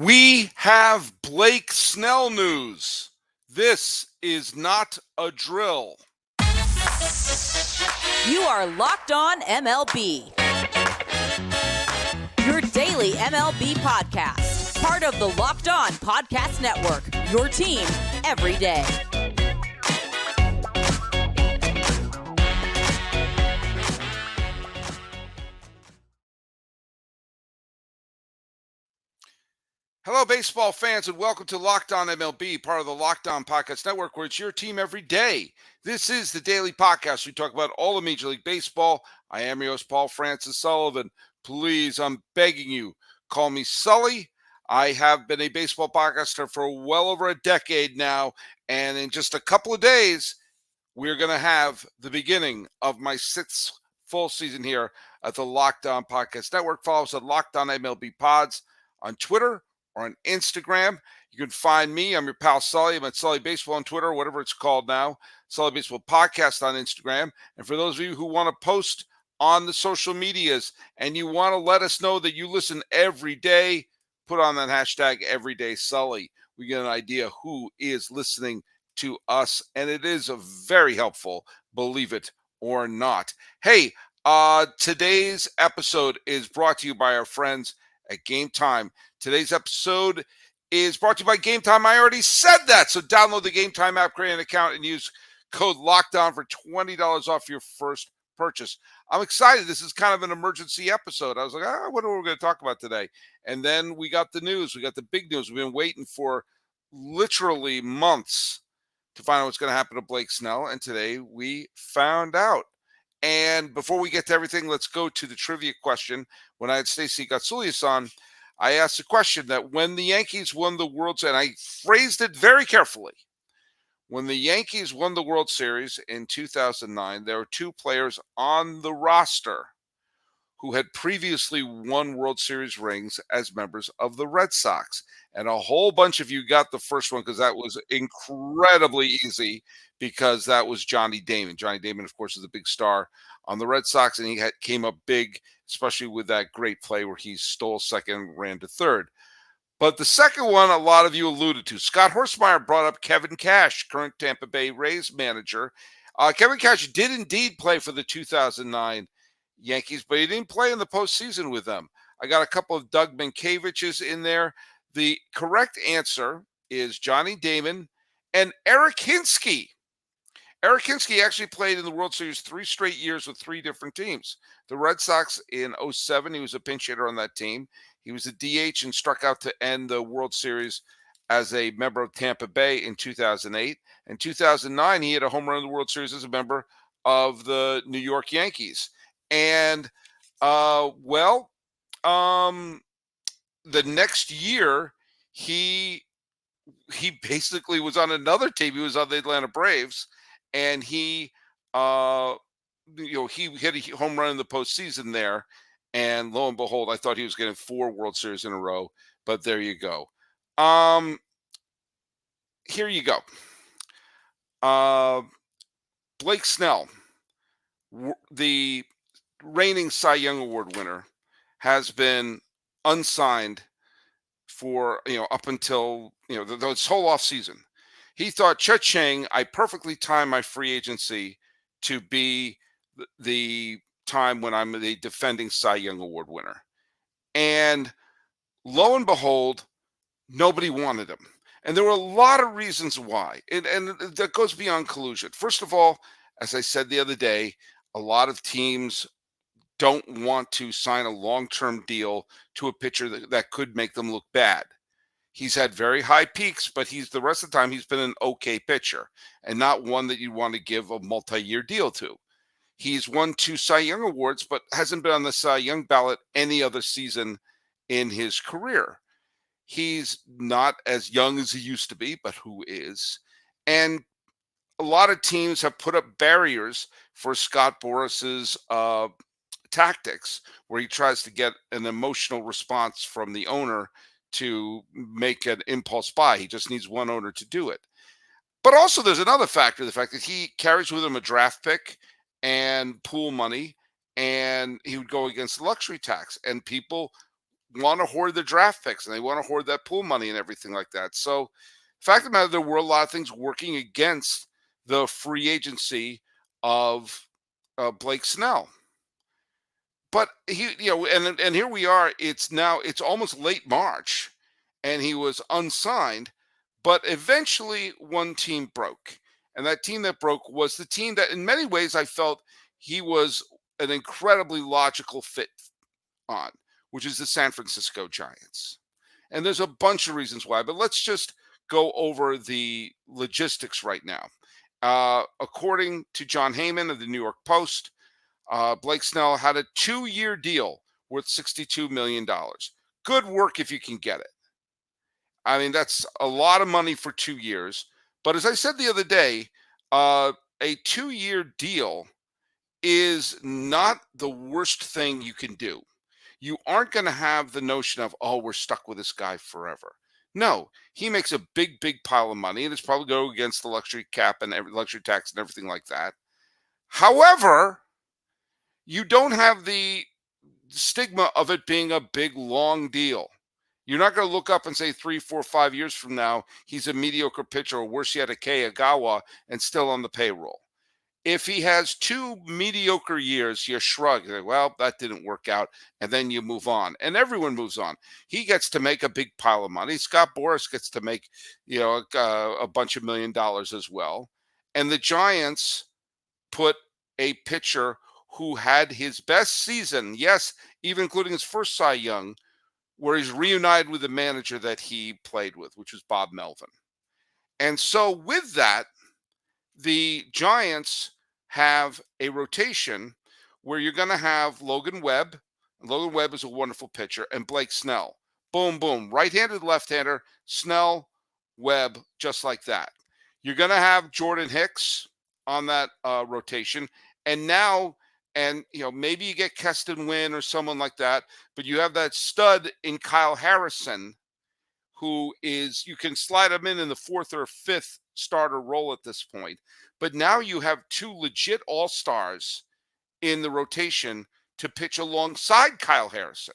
We have Blake Snell news. This is not a drill. You are Locked On MLB. Your daily MLB podcast. Part of the Locked On Podcast Network. Your team every day. Hello, baseball fans, and welcome to Locked On MLB, part of the Locked On Podcast Network, where it's your team every day. This is the daily podcast. We talk about all of Major League Baseball. I am your host, Paul Francis Sullivan. Please, I'm begging you, call me Sully. I have been a baseball podcaster for well over a decade now, and in just a couple of days, we're going to have the beginning of my sixth full season here at the Locked On Podcast Network. Follow us at Locked On MLB Pods on Twitter or on Instagram. You can find me. I'm your pal Sully. I'm at Sully Baseball on Twitter, whatever it's called now. Sully Baseball Podcast on Instagram. And for those of you who want to post on the social medias and you want to let us know that you listen every day, put on that hashtag EverydaySully. We get an idea who is listening to us, and it is very helpful, believe it or not. Hey, today's episode is brought to you by our friends at Gametime. Today's episode is brought to you by Gametime. I already said that. So download the Gametime app, create an account, and use code LOCKDOWN for $20 off your first purchase. I'm excited. This is kind of an emergency episode. I was like, what are we going to talk about today? And then we got the news. We got the big news. We've been waiting for literally months to find out what's going to happen to Blake Snell. And today we found out. And before we get to everything, let's go to the trivia question. When I had Stacey Gatsoulias on, I asked a question that when the Yankees won the World Series, and I phrased it very carefully. When the Yankees won the World Series in 2009, there were two players on the roster who had previously won World Series rings as members of the Red Sox. And a whole bunch of you got the first one because that was incredibly easy, because that was Johnny Damon. Johnny Damon, of course, is a big star on the Red Sox, and he came up big, especially with that great play where he stole second, ran to third. But the second one, a lot of you alluded to. Scott Horstmeyer brought up Kevin Cash, current Tampa Bay Rays manager. Kevin Cash did indeed play for the 2009 Yankees, but he didn't play in the postseason with them. I got a couple of Doug Mientkiewicz in there. The correct answer is Johnny Damon and Eric Hinske. Eric Hinske actually played in the World Series 3 straight years with 3 different teams. The Red Sox in 2007, he was a pinch hitter on that team. He was a DH and struck out to end the World Series as a member of Tampa Bay in 2008. In 2009, he hit a home run in the World Series as a member of the New York Yankees. And, the next year, he basically was on another team. He was on the Atlanta Braves, and he hit a home run in the postseason there. And lo and behold, I thought he was getting 4 World Series in a row, but there you go. Here you go. Blake Snell, the reigning Cy Young Award winner, has been unsigned for, up until, this whole offseason. He thought, cha-ching, I perfectly timed my free agency to be the time when I'm the defending Cy Young Award winner. And lo and behold, nobody wanted him. And there were a lot of reasons why. And that goes beyond collusion. First of all, as I said the other day, a lot of teams don't want to sign a long-term deal to a pitcher that could make them look bad. He's had very high peaks, but the rest of the time he's been an okay pitcher and not one that you want to give a multi-year deal to. He's won 2 Cy Young Awards, but hasn't been on the Cy Young ballot any other season in his career. He's not as young as he used to be, but who is? And a lot of teams have put up barriers for Scott Boras's tactics, where he tries to get an emotional response from the owner to make an impulse buy. He just needs one owner to do it. But also there's another factor, the fact that he carries with him a draft pick and pool money, and he would go against the luxury tax. And people want to hoard the draft picks and they want to hoard that pool money and everything like that. So, fact of the matter, there were a lot of things working against the free agency of Blake Snell. But and here we are. It's almost late March, and he was unsigned. But eventually, one team broke, and that team that broke was the team that, in many ways, I felt he was an incredibly logical fit on, which is the San Francisco Giants. And there's a bunch of reasons why, but let's just go over the logistics right now. According to John Heyman of the New York Post, Blake Snell had a 2-year deal worth $62 million. Good work if you can get it. I mean, that's a lot of money for 2 years. But as I said the other day, a 2-year deal is not the worst thing you can do. You aren't going to have the notion of, oh, we're stuck with this guy forever. No, he makes a big, big pile of money, and it's probably go against the luxury cap and luxury tax and everything like that. However, you don't have the stigma of it being a big, long deal. You're not going to look up and say 3, 4, 5 years from now, he's a mediocre pitcher, or worse yet, a Kagawa, and still on the payroll. If he has 2 mediocre years, you shrug. You're like, well, that didn't work out. And then you move on. And everyone moves on. He gets to make a big pile of money. Scott Boras gets to make, a bunch of $1 million as well. And the Giants put a pitcher who had his best season, yes, even including his first Cy Young, where he's reunited with the manager that he played with, which was Bob Melvin. And so with that, the Giants have a rotation where you're going to have Logan Webb. Logan Webb is a wonderful pitcher, and Blake Snell. Boom, boom. Right-handed, left-hander, Snell, Webb, just like that. You're going to have Jordan Hicks on that rotation. And now, maybe you get Keston Wynn or someone like that, but you have that stud in Kyle Harrison, who is, you can slide him in the 4th or 5th starter role at this point. But now you have 2 legit all-stars in the rotation to pitch alongside Kyle Harrison.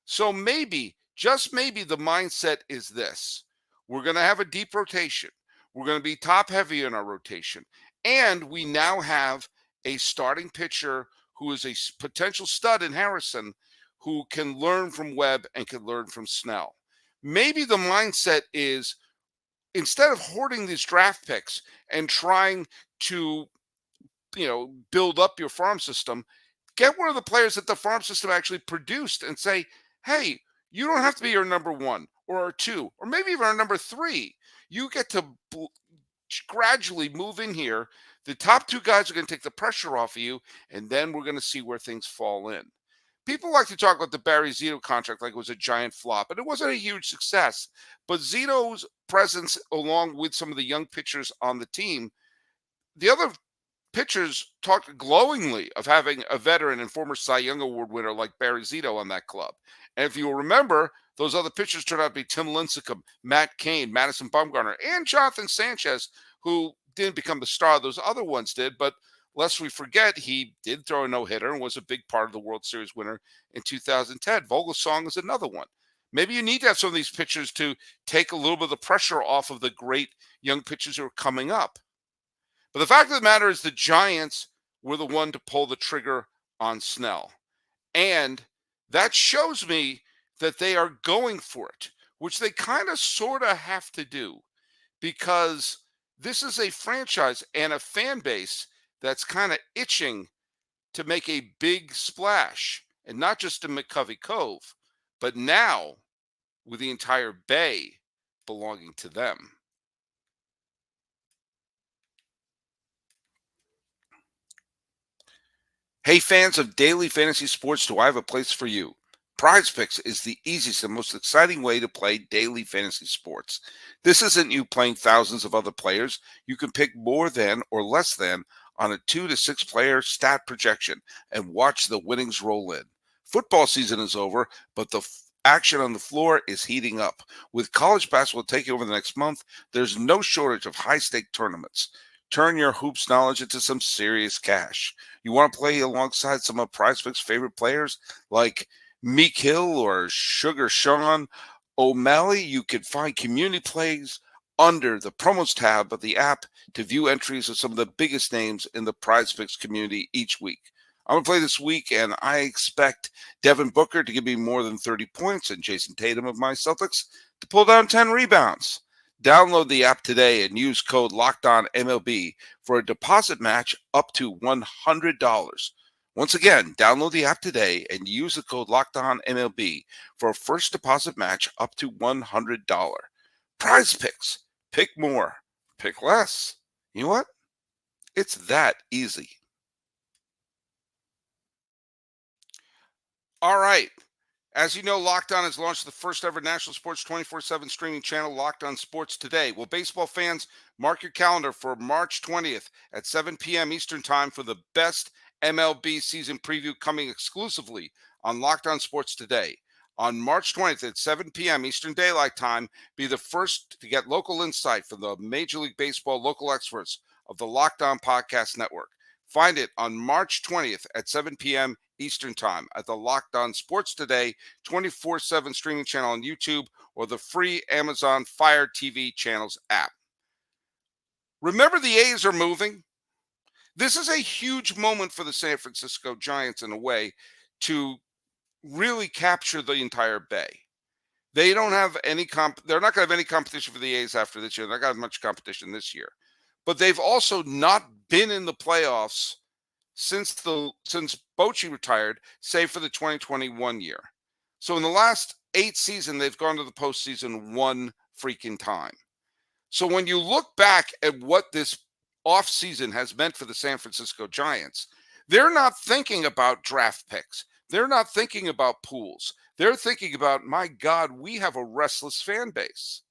So maybe, just maybe, the mindset is this. We're going to have a deep rotation. We're going to be top-heavy in our rotation. And we now have a starting pitcher who is a potential stud in Harrison, who can learn from Webb and can learn from Snell. Maybe the mindset is, instead of hoarding these draft picks and trying to, build up your farm system, get one of the players that the farm system actually produced and say, hey, you don't have to be our number 1 or our 2 or maybe even our number 3. You get to gradually move in here. The top 2 guys are going to take the pressure off of you, and then we're going to see where things fall in. People like to talk about the Barry Zito contract like it was a giant flop, and it wasn't a huge success. But Zito's presence, along with some of the young pitchers on the team, the other pitchers talked glowingly of having a veteran and former Cy Young Award winner like Barry Zito on that club. And if you'll remember, those other pitchers turned out to be Tim Lincecum, Matt Cain, Madison Bumgarner, and Jonathan Sanchez, who didn't become the star those other ones did, but lest we forget, he did throw a no-hitter and was a big part of the World Series winner in 2010. Vogelsong is another one. Maybe you need to have some of these pitchers to take a little bit of the pressure off of the great young pitchers who are coming up. But the fact of the matter is the Giants were the one to pull the trigger on Snell. And that shows me that they are going for it, which they kind of sort of have to do, because this is a franchise and a fan base that's kind of itching to make a big splash, and not just in McCovey Cove, but now with the entire bay belonging to them. Hey, fans of daily fantasy sports, do I have a place for you? PrizePicks is the easiest and most exciting way to play daily fantasy sports. This isn't you playing thousands of other players. You can pick more than or less than on a 2 to 6 player stat projection and watch the winnings roll in. Football season is over, but the action on the floor is heating up. With college basketball taking over the next month, there's no shortage of high-stake tournaments. Turn your hoops knowledge into some serious cash. You want to play alongside some of PrizePicks' favorite players like Meek Hill or Sugar Sean O'Malley, you can find community plays under the promos tab of the app to view entries of some of the biggest names in the PrizePicks community each week. I'm going to play this week, and I expect Devin Booker to give me more than 30 points and Jason Tatum of my Celtics to pull down 10 rebounds. Download the app today and use code LOCKEDONMLB for a deposit match up to $100. Once again, download the app today and use the code LOCKEDONMLB for a first deposit match up to $100. PrizePicks. Pick more. Pick less. You know what? It's that easy. All right. As you know, Locked On has launched the first ever national sports 24/7 streaming channel, Locked On Sports Today. Well, baseball fans, mark your calendar for March 20th at 7 p.m. Eastern Time for the best MLB season preview coming exclusively on Locked On Sports Today. On March 20th at 7 p.m. Eastern Daylight Time, be the first to get local insight from the Major League Baseball local experts of the Locked On Podcast Network. Find it on March 20th at 7 p.m. Eastern Time at the Locked On Sports Today 24/7 streaming channel on YouTube or the free Amazon Fire TV channels app. Remember, the A's are moving. This is a huge moment for the San Francisco Giants in a way to really capture the entire Bay. They don't have any they're not going to have any competition for the A's after this year. They're not going to have much competition this year. But they've also not been in the playoffs since Bochy retired, save for the 2021 year. So in the last 8 seasons, they've gone to the postseason one freaking time. So when you look back at what this offseason has meant for the San Francisco Giants, they're not thinking about draft picks. They're not thinking about pools. They're thinking about, my God, we have a restless fan base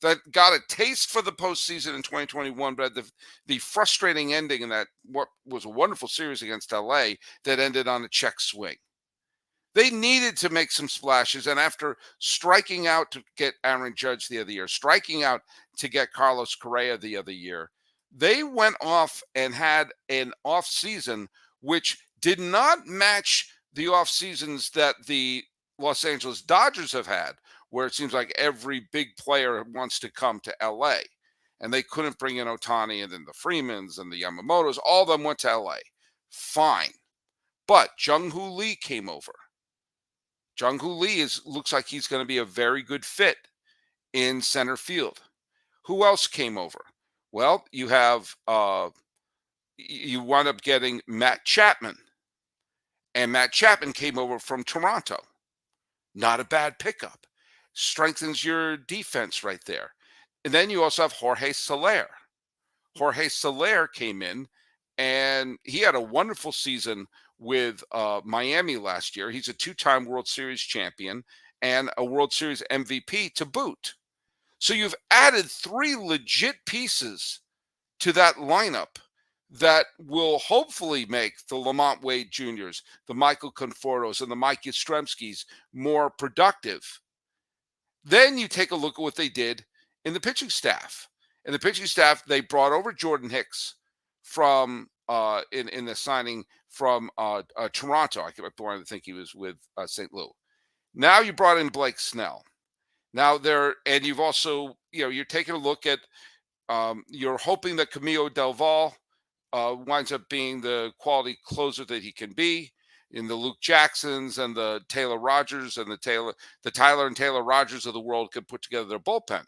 that got a taste for the postseason in 2021, but had the frustrating ending in that what was a wonderful series against LA that ended on a check swing. They needed to make some splashes, and after striking out to get Aaron Judge the other year, striking out to get Carlos Correa the other year, they went off and had an off season which did not match the off seasons that the Los Angeles Dodgers have had, where it seems like every big player wants to come to LA. And they couldn't bring in Ohtani, and then the Freemans and the Yamamotos, all of them went to LA. Fine. But Jung-Hoo Lee came over. Jung-Hoo Lee looks like he's going to be a very good fit in center field. Who else came over? Well, you have you wound up getting Matt Chapman. And Matt Chapman came over from Toronto. Not a bad pickup. Strengthens your defense right there. And then you also have Jorge Soler. Jorge Soler came in, and he had a wonderful season with Miami last year. He's a 2-time World Series champion and a World Series MVP to boot. So you've added 3 legit pieces to that lineup that will hopefully make the Lamont Wade Jr.'s, the Michael Confortos, and the Mike Yastrzemskis more productive. Then you take a look at what they did in the pitching staff. In the pitching staff, they brought over Jordan Hicks from in the signing from Toronto. I wanted to think he was with St. Louis. Now you brought in Blake Snell. Now and you've also, you're taking a look at, you're hoping that Camilo Del Valle winds up being the quality closer that he can be. In the Luke Jacksons and the Taylor Rogers and the Tyler and Taylor Rogers of the world could put together their bullpen.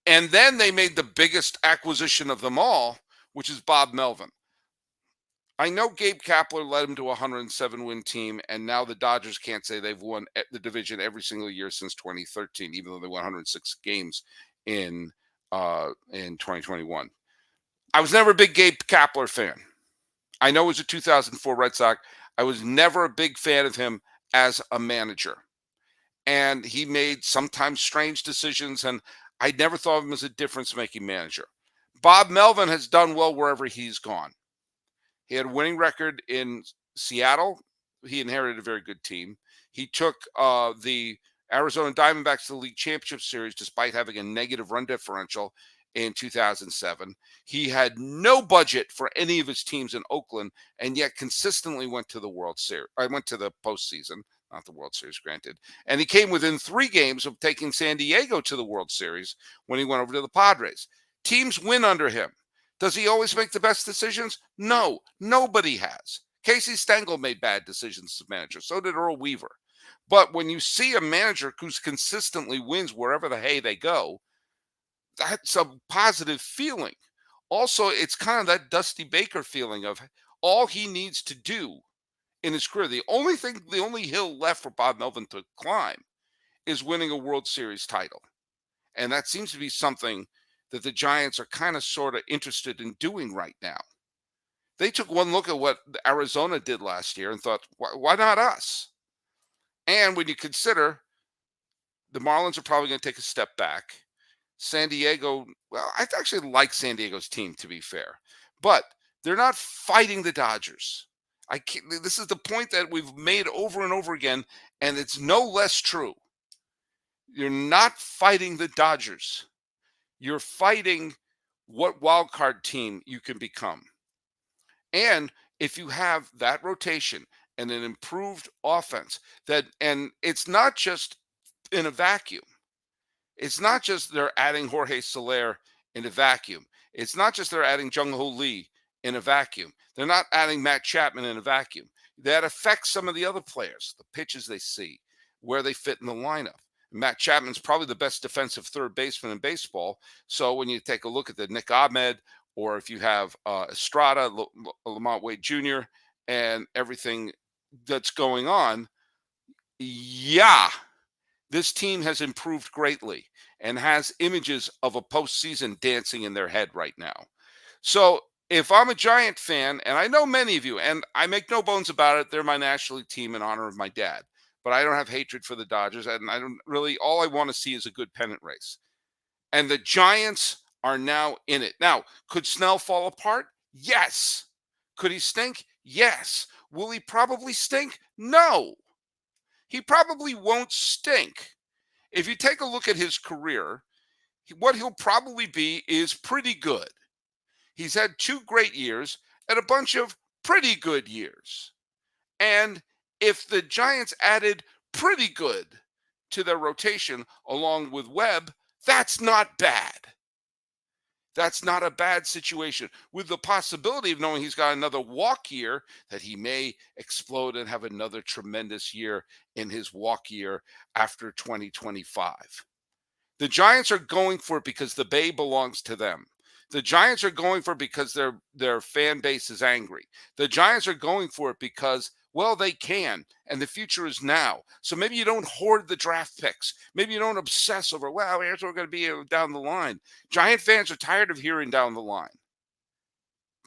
And then they made the biggest acquisition of them all, which is Bob Melvin. I know Gabe Kapler led him to a 107-win team, and now the Dodgers can't say they've won the division every single year since 2013, even though they won 106 games in 2021. I was never a big Gabe Kapler fan. I know he was a 2004 Red Sox. I was never a big fan of him as a manager. And he made sometimes strange decisions, and I never thought of him as a difference-making manager. Bob Melvin has done well wherever he's gone. He had a winning record in Seattle. He inherited a very good team. He took the Arizona Diamondbacks to the League Championship Series despite having a negative run differential in 2007. He had no budget for any of his teams in Oakland, and yet consistently went to the World Series. I went to the postseason, not the World Series, granted. And he came within 3 games of taking San Diego to the World Series when he went over to the Padres. Teams win under him. Does he always make the best decisions? No, nobody has. Casey Stengel made bad decisions as manager. So did Earl Weaver. But when you see a manager who's consistently wins wherever the hay they go, that's a positive feeling. Also, it's kind of that Dusty Baker feeling of all he needs to do in his career. The only hill left for Bob Melvin to climb is winning a World Series title. And that seems to be something that the Giants are kind of sort of interested in doing right now. They took one look at what Arizona did last year and thought, why not us? And when you consider the Marlins are probably going to take a step back, San Diego, well, I actually like San Diego's team, to be fair, but they're not fighting the Dodgers. This is the point that we've made over and over again, and it's no less true. You're not fighting the Dodgers. You're fighting what wild card team you can become. And if you have that rotation and an improved offense, and it's not just in a vacuum. It's not just they're adding Jorge Soler in a vacuum. It's not just they're adding Jung-Ho Lee in a vacuum. They're not adding Matt Chapman in a vacuum. That affects some of the other players, the pitches they see, where they fit in the lineup. Matt Chapman's probably the best defensive third baseman in baseball. So when you take a look at the Nick Ahmed, or if you have Estrada, Lamont Wade Jr., and everything that's going on, yeah, this team has improved greatly and has images of a postseason dancing in their head right now. So if I'm a Giant fan, and I know many of you, and I make no bones about it, they're my National League team in honor of my dad, but I don't have hatred for the Dodgers, and I don't really, all I want to see is a good pennant race. And the Giants are now in it. Now, could Snell fall apart? Yes. Could he stink? Yes. Will he probably stink? No. He probably won't stink. If you take a look at his career, what he'll probably be is pretty good. He's had 2 great years and a bunch of pretty good years. And if the Giants added pretty good to their rotation along with Webb, that's not bad. That's not a bad situation, with the possibility of knowing he's got another walk year, that he may explode and have another tremendous year in his walk year after 2025. The Giants are going for it because the Bay belongs to them. The Giants are going for it because their fan base is angry. The Giants are going for it because, well, they can, and the future is now. So maybe you don't hoard the draft picks. Maybe you don't obsess over, well, here's what we're going to be down the line. Giant fans are tired of hearing down the line.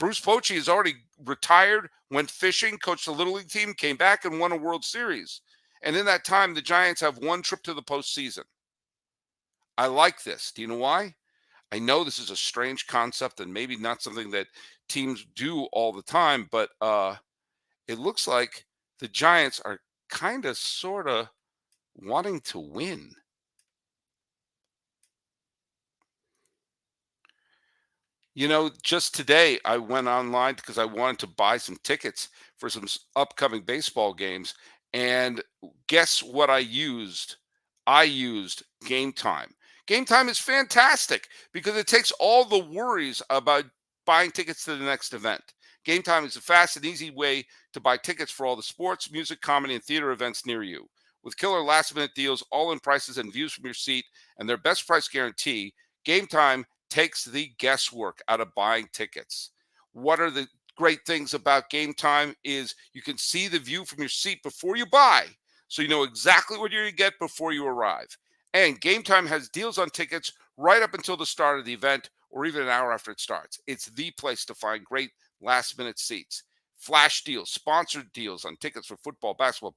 Bruce Bochy is already retired, went fishing, coached the Little League team, came back and won a World Series. And in that time, the Giants have 1 trip to the postseason. I like this. Do you know why? I know this is a strange concept and maybe not something that teams do all the time, but it looks like the Giants are kind of sort of wanting to win. You know, just today I went online because I wanted to buy some tickets for some upcoming baseball games. And guess what I used? I used Gametime. Gametime is fantastic because it takes all the worries about buying tickets to the next event. Gametime is a fast and easy way to buy tickets for all the sports, music, comedy, and theater events near you. With killer last-minute deals, all-in prices, and views from your seat, and their best price guarantee, Gametime takes the guesswork out of buying tickets. What are the great things about Gametime is you can see the view from your seat before you buy, so you know exactly what you're going to get before you arrive. And Gametime has deals on tickets right up until the start of the event or even an hour after it starts. It's the place to find great last-minute seats. Flash deals, sponsored deals on tickets for football, basketball,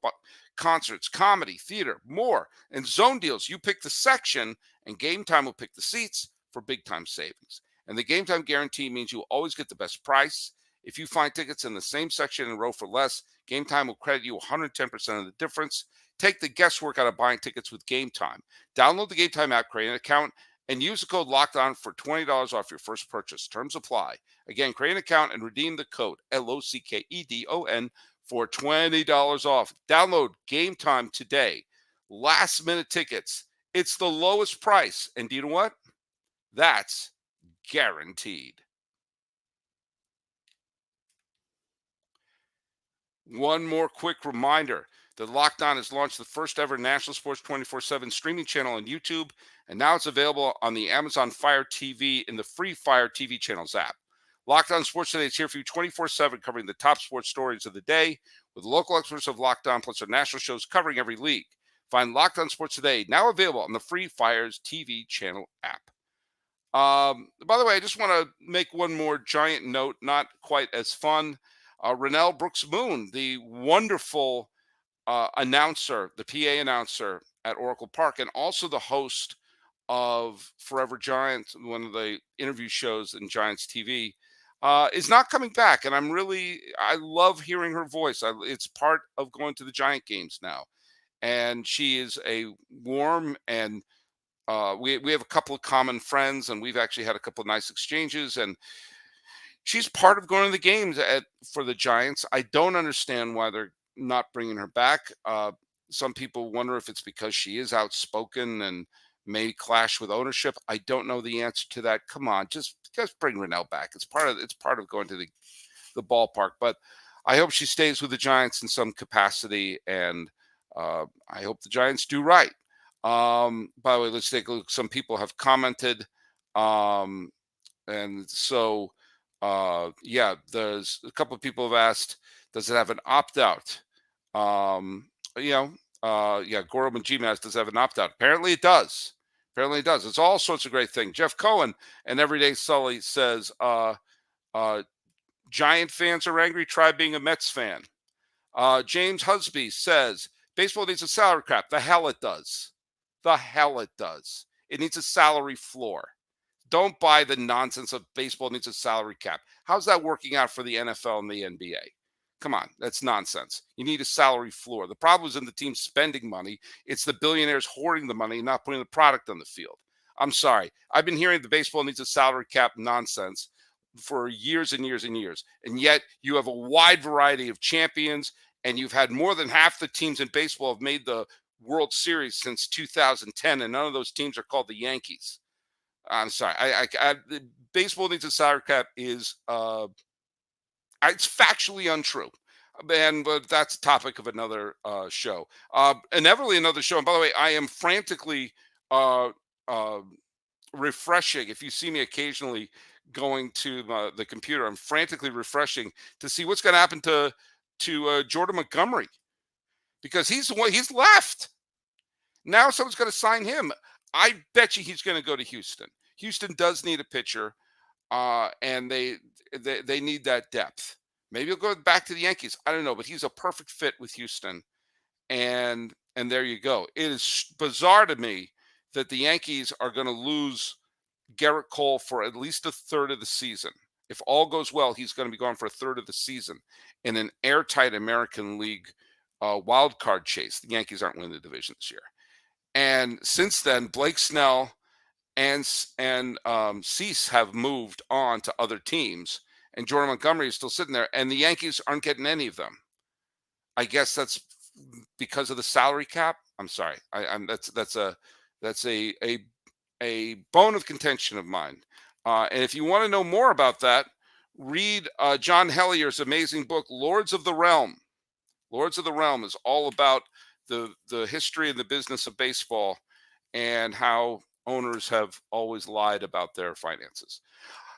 concerts, comedy, theater, more. And zone deals. You pick the section, and Gametime will pick the seats for big-time savings. And the Gametime guarantee means you will always get the best price. If you find tickets in the same section and row for less, Gametime will credit you 110% of the difference. Take the guesswork out of buying tickets with Gametime. Download the Gametime app, create an account, and use the code LOCKEDON for $20 off your first purchase. Terms apply. Again, create an account and redeem the code LOCKEDON for $20 off. Download Gametime today. Last minute tickets. It's the lowest price. And do you know what? That's guaranteed. One more quick reminder that Locked On has launched the first ever National Sports 24/7 streaming channel on YouTube, and now it's available on the Amazon Fire TV in the free Fire TV channels app. Locked On Sports Today is here for you 24/7, covering the top sports stories of the day with local experts of Locked On, plus our national shows covering every league. Find Locked On Sports Today, now available on the free Fire's TV channel app. By the way, I just want to make one more giant note, not quite as fun. Rennell Brooks Moon, the wonderful announcer, the PA announcer at Oracle Park, and also the host of Forever Giants, one of the interview shows in Giants TV, is not coming back. And I love hearing her voice. It's part of going to the Giant games now. And she is a warm and we have a couple of common friends, and we've actually had a couple of nice exchanges. And she's part of going to the games for the Giants. I don't understand why they're not bringing her back. Some people wonder if it's because she is outspoken and may clash with ownership. I don't know the answer to that. Come on, just bring Rennell back. It's part of going to the ballpark. But I hope she stays with the Giants in some capacity, and I hope the Giants do right. By the way, let's take a look. Some people have commented, and so there's a couple of people have asked, does it have an opt-out? Goro Majima does it have an opt-out? Apparently it does. It's all sorts of great things. Jeff Cohen and Everyday Sully says, Giant fans are angry. Try being a Mets fan. James Husby says, baseball needs a salary cap. The hell it does. It needs a salary floor. Don't buy the nonsense of baseball needs a salary cap. How's that working out for the NFL and the NBA? Come on, that's nonsense. You need a salary floor. The problem isn't the team spending money. It's the billionaires hoarding the money and not putting the product on the field. I'm sorry. I've been hearing the baseball needs a salary cap nonsense for years and years and years. And yet you have a wide variety of champions, and you've had more than half the teams in baseball have made the World Series since 2010, and none of those teams are called the Yankees. I'm sorry. Baseball needs a salary cap is it's factually untrue, but that's a topic of another show. Inevitably another show. And by the way, I am frantically refreshing. If you see me occasionally going to the computer, I'm frantically refreshing to see what's going to happen to Jordan Montgomery, because he's left. Now someone's going to sign him. I bet you he's going to go to Houston. Houston does need a pitcher, and they need that depth. Maybe he'll go back to the Yankees. I don't know, but he's a perfect fit with Houston, and there you go. It is bizarre to me that the Yankees are going to lose Garrett Cole for at least a third of the season. If all goes well, he's going to be gone for a third of the season in an airtight American League wild card chase. The Yankees aren't winning the division this year. And since then, Blake Snell and Cease have moved on to other teams, and Jordan Montgomery is still sitting there, and the Yankees aren't getting any of them. I guess that's because of the salary cap. I'm sorry. That's a bone of contention of mine. And if you want to know more about that, read John Hellier's amazing book, Lords of the Realm. Lords of the Realm is all about the history and the business of baseball and how owners have always lied about their finances.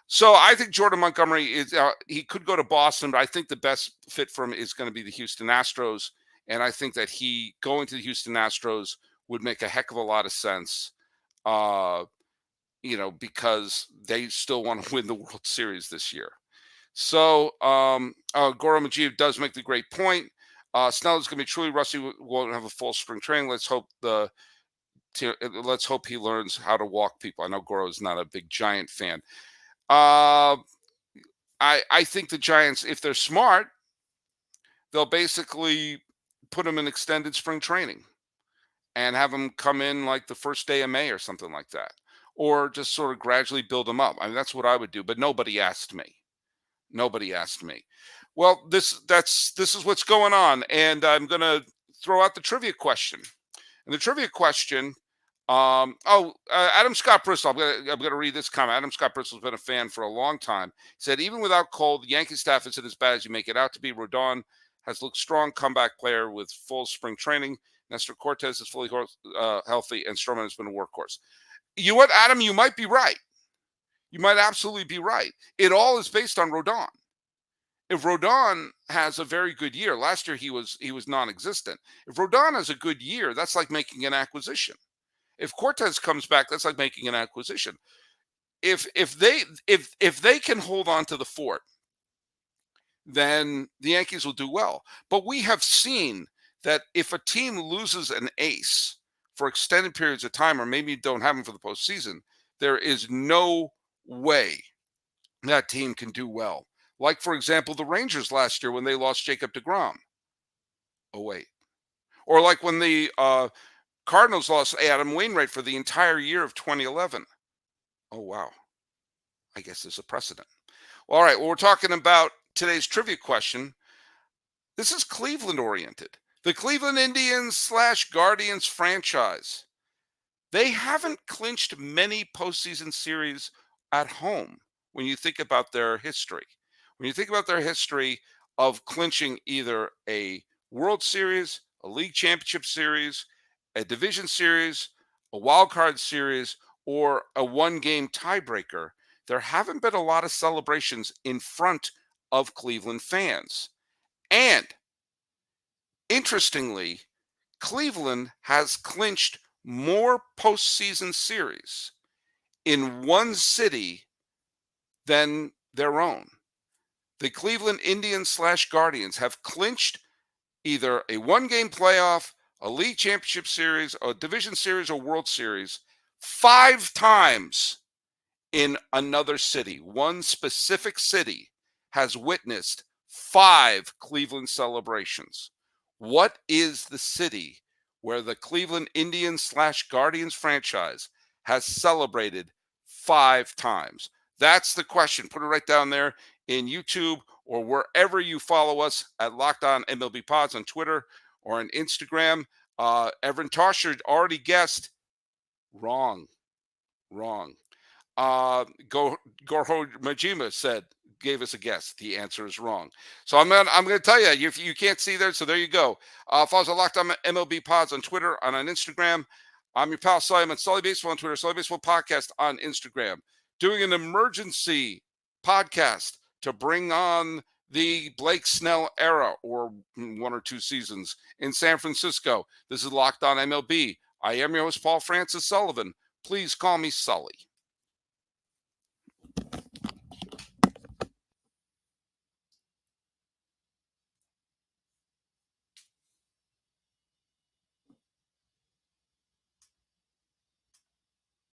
So I think Jordan Montgomery he could go to Boston, but I think the best fit for him is going to be the Houston Astros. And I think that he going to the Houston Astros would make a heck of a lot of sense, because they still want to win the World Series this year. So Goro Majid does make the great point. Snell is going to be truly rusty. Won't have a full spring training. Let's hope he learns how to walk people. I know Goro is not a big Giant fan. I think the Giants, if they're smart, they'll basically put him in extended spring training and have him come in like the first day of May or something like that. or just sort of gradually build them up? I mean, that's what I would do, but nobody asked me. Nobody asked me. Well, this is what's going on, and I'm going to throw out the trivia question. And the trivia question, Adam Scott Bristol. I'm gonna read this comment. Adam Scott Bristol's been a fan for a long time. He said, even without Cole, the Yankee staff isn't as bad as you make it out to be. Rodon has looked strong, comeback player with full spring training. Nestor Cortez is fully healthy, and Stroman has been a workhorse. You know what, Adam? You might be right. You might absolutely be right. It all is based on Rodon. If Rodon has a very good year, last year he was non-existent. If Rodon has a good year, that's like making an acquisition. If Cortez comes back, that's like making an acquisition. If they can hold on to the fort, then the Yankees will do well. But we have seen that if a team loses an ace for extended periods of time, or maybe don't have him for the postseason, there is no way that team can do well. Like, for example, the Rangers last year when they lost Jacob deGrom. Oh, wait. Or like when the Cardinals lost Adam Wainwright for the entire year of 2011. Oh, wow. I guess there's a precedent. Well, all right. Well, we're talking about today's trivia question. This is Cleveland oriented. The Cleveland Indians / Guardians franchise. They haven't clinched many postseason series at home when you think about their history. When you think about their history of clinching either a World Series, a League Championship Series, a Division Series, a Wild Card Series, or a one-game tiebreaker, there haven't been a lot of celebrations in front of Cleveland fans. And interestingly, Cleveland has clinched more postseason series in one city than their own. The Cleveland Indians / Guardians have clinched either a one-game playoff, a League Championship Series, a Division Series, or World Series 5 times in another city. One specific city has witnessed 5 Cleveland celebrations. What is the city where the Cleveland Indians / Guardians franchise has celebrated 5 times? That's the question. Put it right down there in YouTube or wherever you follow us at Locked On MLB Pods on Twitter or on Instagram. Evan Tosher already guessed. Wrong. Gorho Majima gave us a guess. The answer is wrong. So I'm gonna tell you, if you can't see there, so there you go. Follow us at Locked On MLB Pods on Twitter and on Instagram. I'm your pal Sully. I'm at Sully Baseball on Twitter, Sully Baseball Podcast on Instagram. Doing an emergency podcast to bring on the Blake Snell era, or 1 or 2 seasons in San Francisco. This is Locked On MLB. I am your host, Paul Francis Sullivan. Please call me Sully.